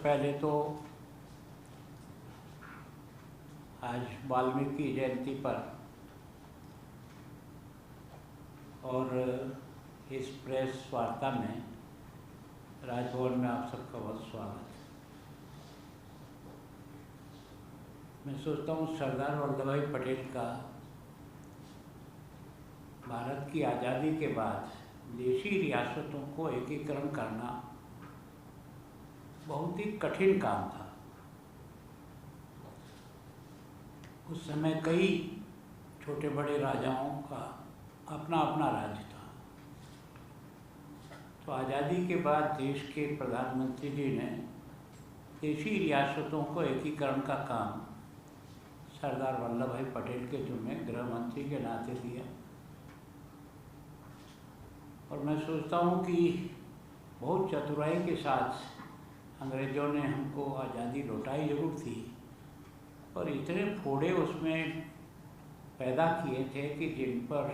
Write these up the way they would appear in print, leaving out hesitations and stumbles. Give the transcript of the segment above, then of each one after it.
पहले तो आज वाल्मीकि जयंती पर और इस प्रेस वार्ता में राजभवन में आप सबका बहुत स्वागत है। मैं सोचता हूँ सरदार वल्लभ भाई पटेल का भारत की आज़ादी के बाद देशी रियासतों को एकीकरण करना बहुत ही कठिन काम था। उस समय कई छोटे बड़े राजाओं का अपना अपना राज्य था। तो आज़ादी के बाद देश के प्रधानमंत्री जी ने देशी रियासतों को एकीकरण का काम सरदार वल्लभ भाई पटेल के जुम्मे गृह मंत्री के नाते दिया। और मैं सोचता हूँ कि बहुत चतुराई के साथ अंग्रेज़ों ने हमको आज़ादी लौटाई जरूर थी, और इतने फोड़े उसमें पैदा किए थे कि जिन पर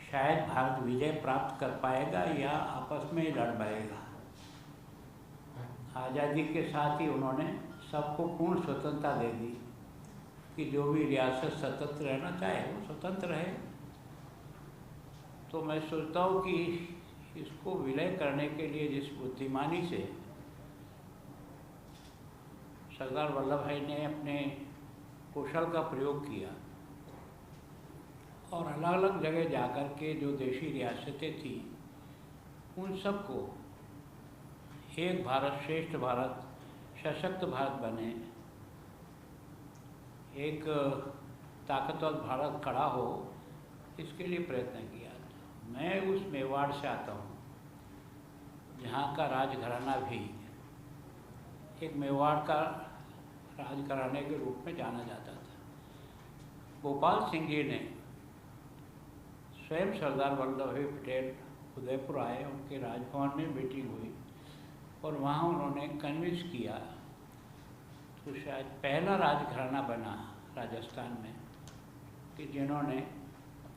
शायद भारत विजय प्राप्त कर पाएगा या आपस में लड़ पाएगा। आज़ादी के साथ ही उन्होंने सबको पूर्ण स्वतंत्रता दे दी कि जो भी रियासत स्वतंत्र रहना चाहे वो स्वतंत्र रहे। तो मैं सोचता हूँ कि इसको विलय करने के लिए जिस बुद्धिमानी से सरदार वल्लभ भाई ने अपने कौशल का प्रयोग किया और अलग अलग जगह जाकर के जो देशी रियासतें थी उन सबको एक भारत श्रेष्ठ भारत, सशक्त भारत बने, एक ताकतवर भारत खड़ा हो, इसके लिए प्रयत्न किया। मैं उस मेवाड़ से आता हूँ जहाँ का राजघराना भी एक मेवाड़ का राजघराने के रूप में जाना जाता था। गोपाल सिंह जी ने स्वयं सरदार वल्लभ भाई पटेल उदयपुर आए, उनके राजभवन में मीटिंग हुई और वहाँ उन्होंने कन्विंस किया। तो शायद पहला राजघराना बना राजस्थान में कि जिन्होंने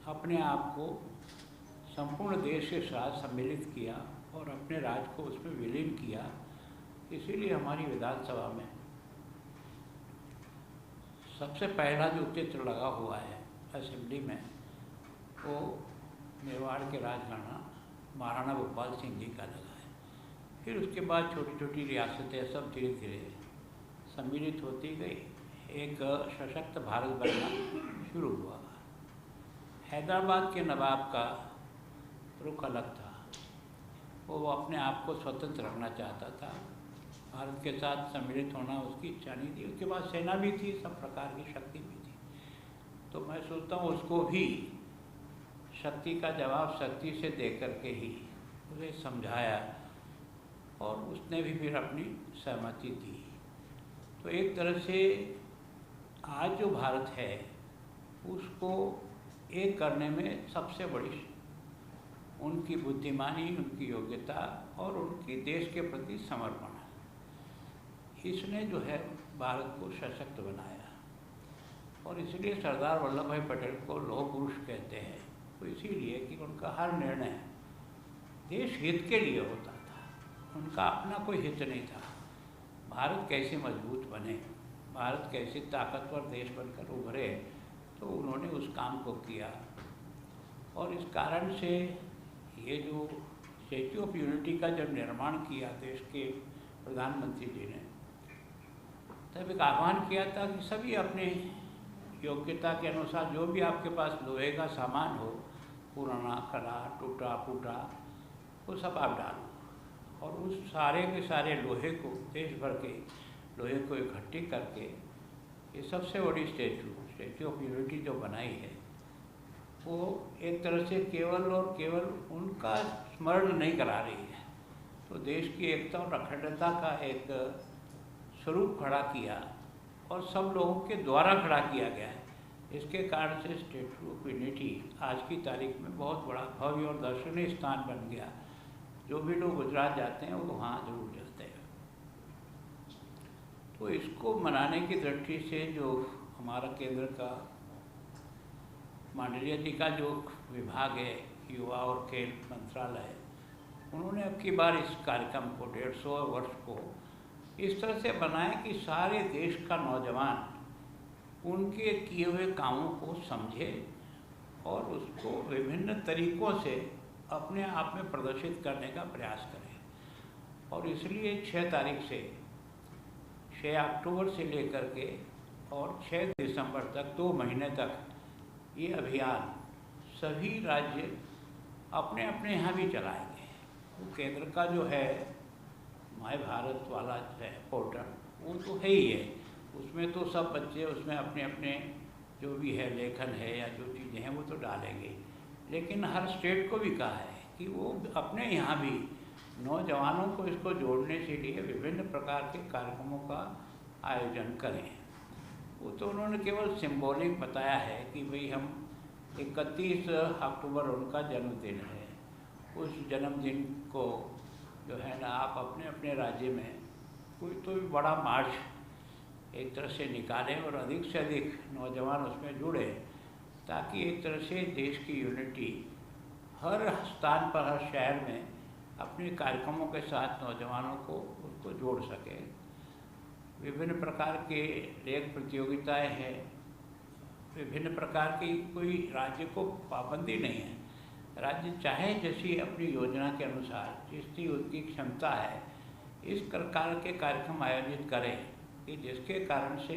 अपने आप को संपूर्ण देश के साथ सम्मिलित किया और अपने राज्य को उसमें विलीन किया। इसीलिए हमारी विधानसभा में सबसे पहला जो चित्र लगा हुआ है असेंबली में वो मेवाड़ के राजघराना महाराणा गोपाल सिंह जी का लगा है। फिर उसके बाद छोटी छोटी रियासतें सब धीरे धीरे सम्मिलित होती गई, एक सशक्त भारत बनना शुरू हुआ। हैदराबाद के नवाब का रुख अलग था, वो अपने आप को स्वतंत्र रखना चाहता था, भारत के साथ सम्मिलित होना उसकी इच्छा नहीं थी। उसके बाद सेना भी थी, सब प्रकार की शक्ति भी थी। तो मैं सोचता हूँ उसको भी शक्ति का जवाब शक्ति से दे करके ही उसे समझाया और उसने भी फिर अपनी सहमति दी। तो एक तरह से आज जो भारत है उसको एक करने में सबसे बड़ी उनकी बुद्धिमानी, उनकी योग्यता और उनकी देश के प्रति समर्पण है। इसने जो है भारत को सशक्त बनाया और इसलिए सरदार वल्लभ भाई पटेल को लौह पुरुष कहते हैं। तो इसीलिए कि उनका हर निर्णय देश हित के लिए होता था, उनका अपना कोई हित नहीं था। भारत कैसे मजबूत बने, भारत कैसे ताकतवर देश बनकर उभरे, तो उन्होंने उस काम को किया। और इस कारण से ये जो स्टैच्यू ऑफ यूनिटी का जब निर्माण किया देश के प्रधानमंत्री जी ने, तब एक आह्वान किया था कि सभी अपने योग्यता के अनुसार जो भी आपके पास लोहे का सामान हो, पुराना खड़ा टूटा फूटा, वो सब आप डालो। और उस सारे के सारे लोहे को, देश भर के लोहे को इकट्ठी करके ये सबसे बड़ी स्टैच्यू ऑफ यूनिटी जो बनाई है, वो एक तरह से केवल और केवल उनका स्मरण नहीं करा रही है, तो देश की एकता और अखंडता का एक स्वरूप खड़ा किया और सब लोगों के द्वारा खड़ा किया गया है। इसके कारण से स्टैच्यू ऑफ यूनिटी आज की तारीख में बहुत बड़ा भव्य और दर्शनीय स्थान बन गया। जो भी लोग गुजरात जाते हैं वो वहाँ जरूर जाते हैं। तो इसको मनाने की दृष्टि से जो हमारा केंद्र का मांडलिया जी का जो विभाग है, युवा और खेल मंत्रालय, उन्होंने अब की बार इस कार्यक्रम को 150 वर्ष को इस तरह से बनाएं कि सारे देश का नौजवान उनके किए हुए कामों को समझे और उसको विभिन्न तरीक़ों से अपने आप में प्रदर्शित करने का प्रयास करें। और इसलिए 6 तारीख से 6 अक्टूबर से लेकर के और 6 दिसंबर तक 2 महीने तक ये अभियान सभी राज्य अपने अपने यहाँ भी चलाएंगे। वो केंद्र का जो है माय भारत वाला है पोर्टल, वो तो है ही है, उसमें तो सब बच्चे उसमें अपने अपने जो भी है लेखन है या जो चीज़ें हैं वो तो डालेंगे। लेकिन हर स्टेट को भी कहा है कि वो अपने यहाँ भी नौजवानों को इसको जोड़ने के लिए विभिन्न प्रकार के कार्यक्रमों का आयोजन करें। वो तो उन्होंने केवल सिंबॉलिक बताया है कि भाई हम 31 अक्टूबर उनका जन्मदिन है, उस जन्मदिन को जो है ना आप अपने अपने राज्य में कोई तो भी बड़ा मार्च एक तरह से निकालें और अधिक से अधिक नौजवान उसमें जुड़े, ताकि एक तरह से देश की यूनिटी हर स्थान पर, हर शहर में अपने कार्यक्रमों के साथ नौजवानों को उसको जोड़ सके। विभिन्न प्रकार के लेख प्रतियोगिताएं हैं, विभिन्न प्रकार की, कोई राज्य को पाबंदी नहीं है। राज्य चाहे जैसी अपनी योजना के अनुसार जिसकी उनकी क्षमता है इस प्रकार के कार्यक्रम आयोजित करें कि जिसके कारण से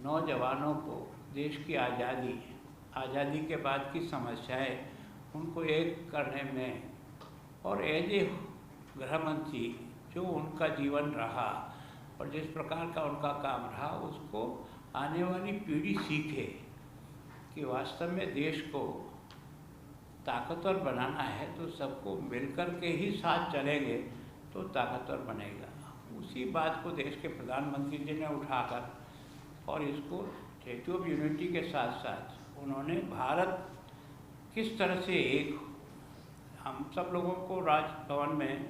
नौजवानों को देश की आज़ादी के बाद की समस्याएं उनको एक करने में, और एज ए गृह मंत्री जो उनका जीवन रहा और जिस प्रकार का उनका काम रहा उसको आने वाली पीढ़ी सीखे कि वास्तव में देश को ताकतवर बनाना है तो सबको मिलकर के ही साथ चलेंगे तो ताकतवर बनेगा। उसी बात को देश के प्रधानमंत्री जी ने उठाकर और इसको स्टैच्यू ऑफ यूनिटी के साथ साथ उन्होंने भारत किस तरह से एक, हम सब लोगों को राजभवन में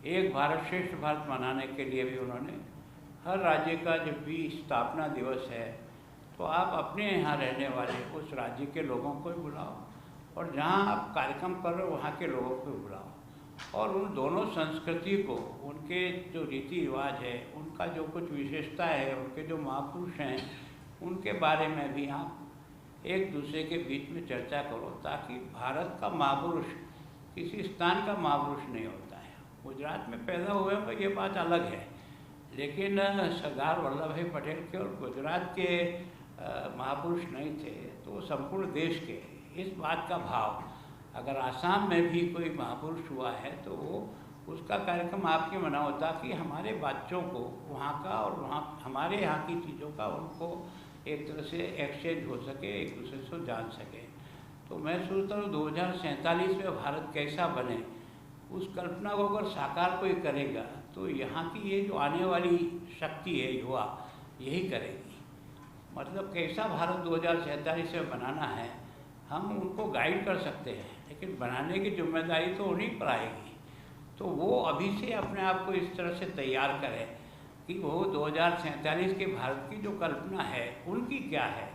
एक भारत श्रेष्ठ भारत मनाने के लिए भी उन्होंने हर राज्य का जब भी स्थापना दिवस है तो आप अपने यहाँ रहने वाले उस राज्य के लोगों को भी बुलाओ और जहाँ आप कार्यक्रम कर रहे हो वहाँ के लोगों को भी बुलाओ और उन दोनों संस्कृति को, उनके जो रीति रिवाज है, उनका जो कुछ विशेषता है, उनके जो महापुरुष हैं उनके बारे में भी आप एक दूसरे के बीच में चर्चा करो, ताकि भारत का महापुरुष किसी स्थान का महापुरुष नहीं होता है। गुजरात में पैदा हुए तो ये बात अलग है, लेकिन सरदार वल्लभ भाई पटेल के और गुजरात के महापुरुष नहीं थे तो संपूर्ण देश के इस बात का भाव, अगर आसाम में भी कोई महापुरुष हुआ है तो वो उसका कार्यक्रम आपके मना होता कि हमारे बच्चों को वहाँ का और वहाँ हमारे यहाँ की चीज़ों का उनको एक तरह से एक्सचेंज हो सके, एक दूसरे से जान सके। तो मैं सोचता हूँ 2047 में भारत कैसा बने, उस कल्पना को अगर साकार कोई करेगा तो यहाँ की ये जो आने वाली शक्ति है युवा यही करेगी। मतलब कैसा भारत 2047 में बनाना है हम उनको गाइड कर सकते हैं, लेकिन बनाने की जिम्मेदारी तो उन्हीं पर आएगी। तो वो अभी से अपने आप को इस तरह से तैयार करें कि वो 2047 के भारत की जो कल्पना है उनकी क्या है।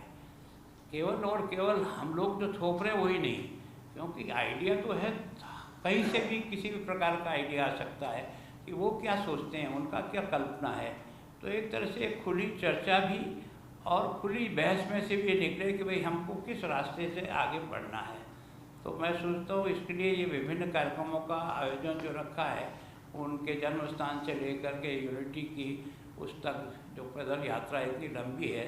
केवल और केवल हम लोग जो थोप रहे वही नहीं, क्योंकि आइडिया तो है, कहीं से भी किसी भी प्रकार का आइडिया आ सकता है कि वो क्या सोचते हैं, उनका क्या कल्पना है। तो एक तरह से एक खुली चर्चा भी और खुली बहस में से भी ये निकले कि भाई हमको किस रास्ते से आगे बढ़ना है। तो मैं सोचता हूँ इसके लिए ये विभिन्न कार्यक्रमों का आयोजन जो रखा है, उनके जन्म स्थान से लेकर के यूनिटी की उस तक जो पैदल यात्रा इतनी लंबी है,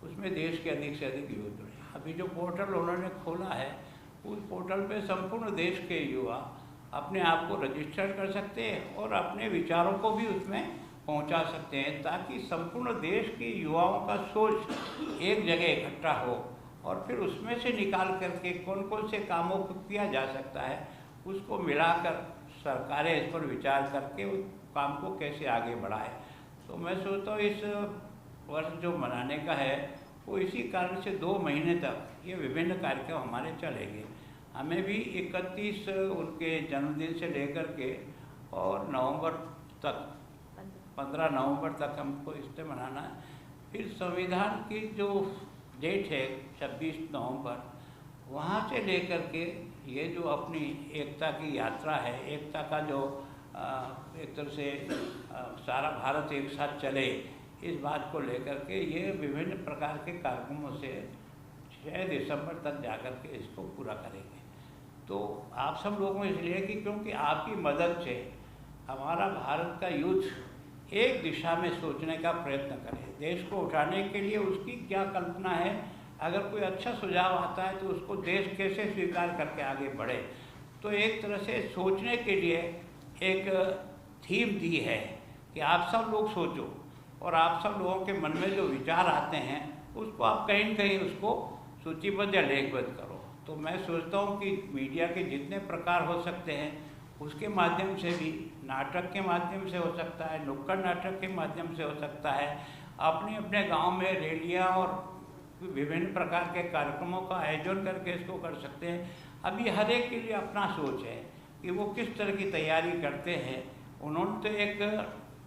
उसमें देश के अधिक से अधिक युवा जुड़े। अभी जो पोर्टल उन्होंने खोला है उस पोर्टल पे संपूर्ण देश के युवा अपने आप को रजिस्टर कर सकते हैं और अपने विचारों को भी उसमें पहुंचा सकते हैं, ताकि संपूर्ण देश के युवाओं का सोच एक जगह इकट्ठा हो और फिर उसमें से निकाल करके कौन कौन से कामों को किया जा सकता है उसको मिलाकर सरकारें इस पर विचार करके उस काम को कैसे आगे बढ़ाए। तो मैं सोचता हूँ इस वर्ष जो मनाने का है वो इसी कारण से 2 महीने तक ये विभिन्न कार्यक्रम हमारे चलेंगे। हमें भी 31 उनके जन्मदिन से लेकर के और नवंबर तक 15 नवंबर तक हमको इससे मनाना है। फिर संविधान की जो डेट है 26 नवंबर, वहाँ से लेकर के ये जो अपनी एकता की यात्रा है, एकता का जो एक तरह से सारा भारत एक साथ चले, इस बात को लेकर के ये विभिन्न प्रकार के कार्यक्रमों से 6 दिसंबर तक जाकर के इसको पूरा करेंगे। तो आप सब लोगों इसलिए कि क्योंकि आपकी मदद से हमारा भारत का यूथ एक दिशा में सोचने का प्रयत्न करे, देश को उठाने के लिए उसकी क्या कल्पना है, अगर कोई अच्छा सुझाव आता है तो उसको देश कैसे स्वीकार करके आगे बढ़े। तो एक तरह से सोचने के लिए एक थीम दी है कि आप सब लोग सोचो और आप सब लोगों के मन में जो विचार आते हैं उसको आप कहीं न कहीं उसको सूचीबद्ध या लेखबद्ध करो। तो मैं सोचता हूँ कि मीडिया के जितने प्रकार हो सकते हैं उसके माध्यम से भी, नाटक के माध्यम से हो सकता है, नुक्कड़ नाटक के माध्यम से हो सकता है, अपने अपने गांव में रैलियाँ और विभिन्न प्रकार के कार्यक्रमों का आयोजन करके इसको कर सकते हैं। अभी हर एक के लिए अपना सोच है कि वो किस तरह की तैयारी करते हैं। उन्होंने तो एक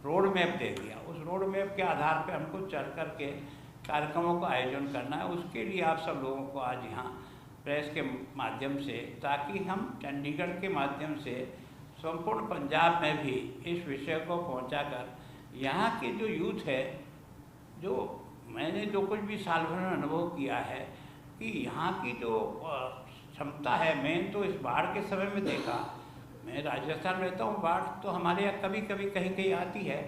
रोड मैप दे दिया, उस रोड मैप के आधार पर हमको चल कर के कार्यक्रमों का आयोजन करना है। उसके लिए आप सब लोगों को आज यहाँ प्रेस के माध्यम से, ताकि हम चंडीगढ़ के माध्यम से संपूर्ण पंजाब में भी इस विषय को पहुँचाकर यहाँ के जो यूथ है, जो मैंने जो कुछ भी साल भर में अनुभव किया है कि यहाँ की जो क्षमता है, मैं तो इस बाढ़ के समय में देखा, मैं राजस्थान रहता हूँ, बाढ़ तो हमारे यहाँ कभी कभी कहीं कहीं आती है,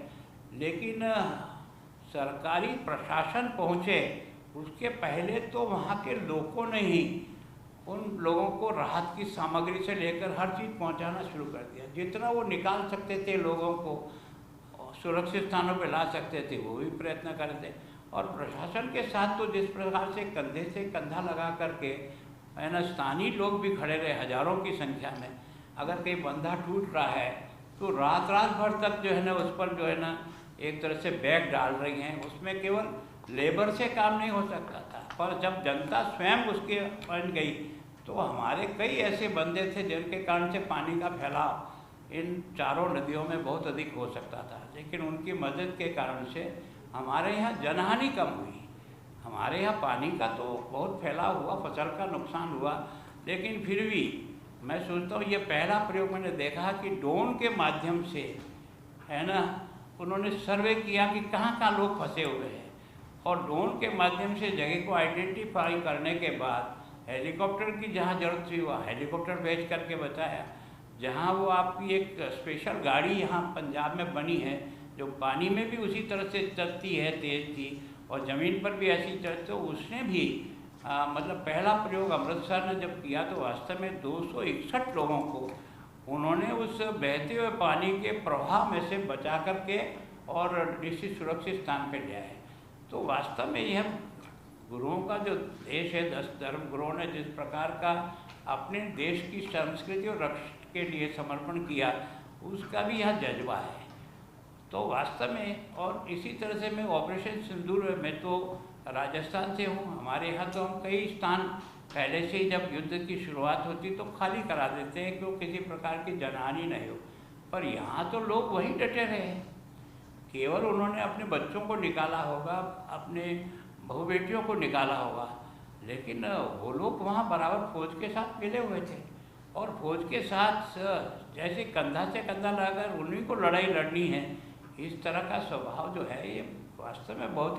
लेकिन सरकारी प्रशासन पहुँचे उसके पहले तो वहाँ के लोगों ने ही उन लोगों को राहत की सामग्री से लेकर हर चीज़ पहुँचाना शुरू कर दिया। जितना वो निकाल सकते थे, लोगों को सुरक्षित स्थानों पर ला सकते थे, वो भी प्रयत्न करते। और प्रशासन के साथ तो जिस प्रकार से कंधे से कंधा लगा करके है ना, स्थानीय लोग भी खड़े रहे हजारों की संख्या में। अगर कहीं बंधा टूट रहा है तो रात भर तक जो है ना उस पर जो है ना एक तरह से बैग डाल रही हैं। उसमें केवल लेबर से काम नहीं हो सकता था, पर जब जनता स्वयं उसके बन गई तो हमारे कई ऐसे बंदे थे जिनके कारण से पानी का फैलाव इन चारों नदियों में बहुत अधिक हो सकता था, लेकिन उनकी मदद के कारण से हमारे यहाँ जनहानि कम हुई। हमारे यहाँ पानी का तो बहुत फैलाव हुआ, फसल का नुकसान हुआ, लेकिन फिर भी मैं सोचता हूँ ये पहला प्रयोग मैंने देखा कि ड्रोन के माध्यम से है ना, उन्होंने सर्वे किया कि कहाँ कहाँ लोग फंसे हुए हैं, और ड्रोन के माध्यम से जगह को आइडेंटिफाई करने के बाद हेलीकॉप्टर की जहाँ जरूरत थी वहाँ हेलीकॉप्टर भेज करके बताया। जहाँ वो आपकी एक स्पेशल गाड़ी यहाँ पंजाब में बनी है जो पानी में भी उसी तरह से चलती है, तेज़ थी, और ज़मीन पर भी ऐसी चलती, तो उसने भी मतलब पहला प्रयोग अमृतसर ने जब किया तो वास्तव में 261 लोगों को उन्होंने उस बहते हुए पानी के प्रवाह में से बचा करके और निश्चित सुरक्षित स्थान पर ले आए। तो वास्तव में यह गुरुओं का जो देश है, 10 धर्म गुरुओं ने जिस प्रकार का अपने देश की संस्कृति और रक्षा के लिए समर्पण किया, उसका भी यह जज्बा है। तो वास्तव में, और इसी तरह से मैं ऑपरेशन सिंदूर में तो राजस्थान से हूँ, हमारे यहाँ तो हम कई स्थान पहले से ही जब युद्ध की शुरुआत होती तो खाली करा देते हैं क्यों किसी प्रकार की जनहानि नहीं हो, पर यहाँ तो लोग वहीं डटे रहे। केवल उन्होंने अपने बच्चों को निकाला होगा, अपने बहू बेटियों को निकाला होगा, लेकिन वो लोग वहाँ बराबर फौज के साथ मिले हुए थे, और फौज के साथ जैसे कंधा से कंधा लगाकर उन्हीं को लड़ाई लड़नी है, इस तरह का स्वभाव जो है ये वास्तव में बहुत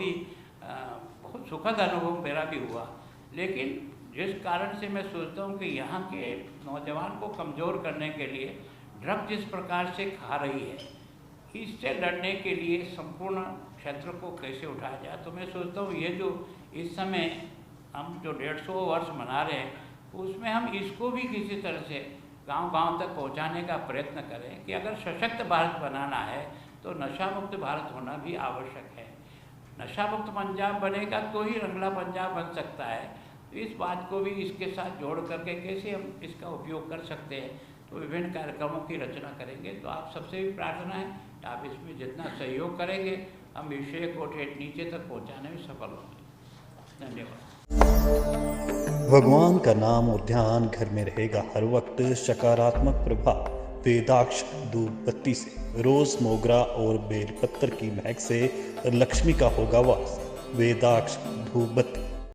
सुखद अनुभव मेरा भी हुआ। लेकिन जिस कारण से मैं सोचता हूँ कि यहाँ के नौजवान को कमज़ोर करने के लिए ड्रग जिस प्रकार से खा रही है, इससे लड़ने के लिए संपूर्ण क्षेत्र को कैसे उठाया जाए, तो मैं सोचता हूँ ये जो इस समय हम जो 150 वर्ष मना रहे हैं उसमें हम इसको भी किसी तरह से गांव-गांव तक पहुंचाने का प्रयत्न करें कि अगर सशक्त भारत बनाना है तो नशा मुक्त भारत होना भी आवश्यक है। नशा मुक्त पंजाब बनेगा तो ही रंगला पंजाब बन सकता है। तो इस बात को भी इसके साथ जोड़ करके कैसे हम इसका उपयोग कर सकते हैं, तो विभिन्न कार्यक्रमों की रचना करेंगे। तो आप सबसे भी प्रार्थना है कि आप इसमें जितना सहयोग करेंगे हम विषय को ठेठ नीचे तक पहुँचाने में सफल होंगे। धन्यवाद। भगवान का नाम और ध्यान घर में रहेगा हर वक्त, सकारात्मक प्रभाव। वेदाक्ष धूप बत्ती से रोज मोगरा और बेलपत्र की महक से लक्ष्मी का होगा वास। वेदाक्ष धूप बत्ती।